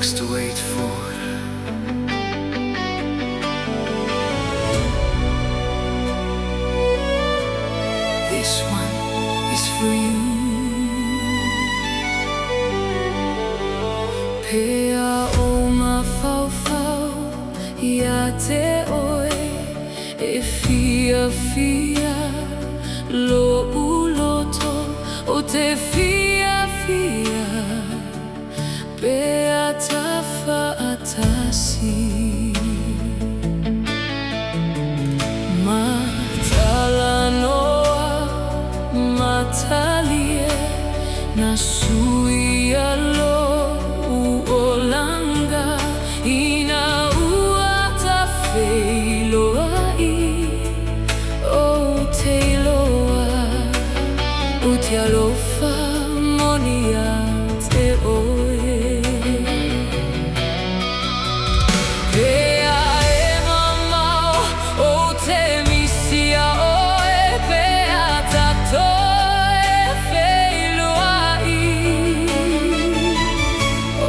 books to wait for. This one is for you. Pea o mawhawhau ia te oe e fia lo uloto o te fia pea ta whaatasi. Matala noa matalie na sui alo uolanga ina ua ta wheiloa i o te loa o te alofa monia te oe. Pea e mamau o te misia oe pea tato e wheiloa i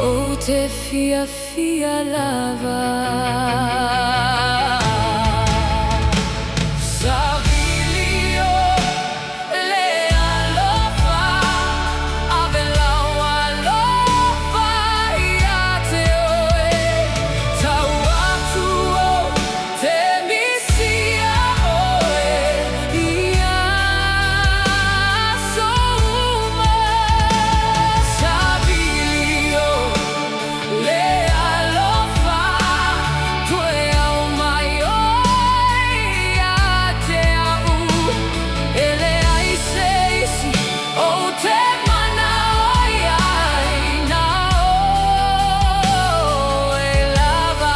o te fia lava. Savili O Le Alofa, SaviliOLeAlofa ia te oe. Tau atu o te misia oe ia souma. SaviliOLeAlofa, tue au mai oe ia te au. Ele ai se isi o te mana oi ai na oe lava.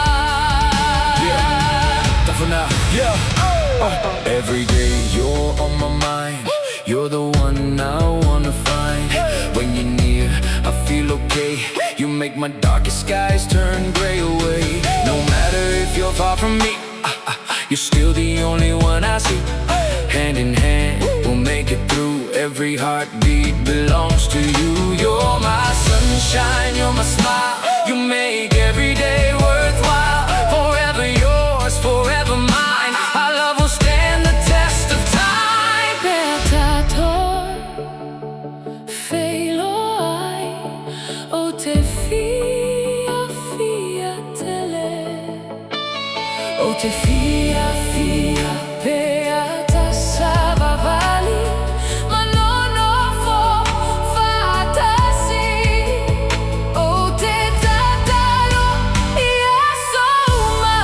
Time for now, every day you're on my mind. You're the one I wanna find. When you're near, I feel okay. You make my darkest skies turn gray away. No matter if you're far from me, you're still the only one I see. Hand in hand, we'll make it through. Every heartbeat belongs to you. You're my sunshine, you're my smile. You make every day worthwhile. Forever yours, forever mine. Our love will stand the test of time. Pea tato wheiloa ai o te fia tele. O te fia pea ta savavali manono fo whaatasi. O te tatalo ia souma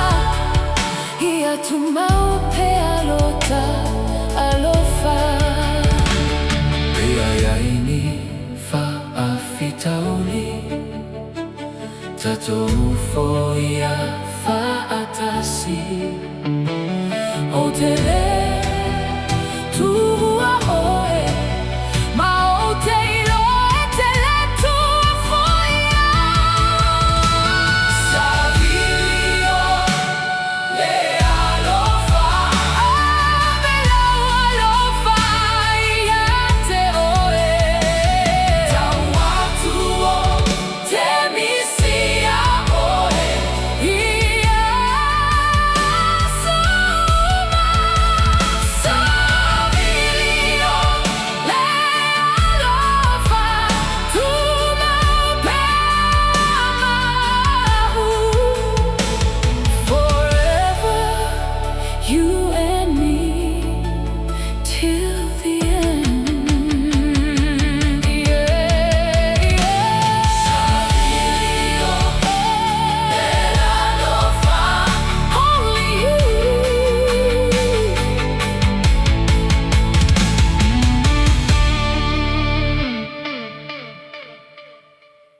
ia tumau pea lota alofa. Pea yaini whaafitauli tatou fo ia whaatasi. O te leo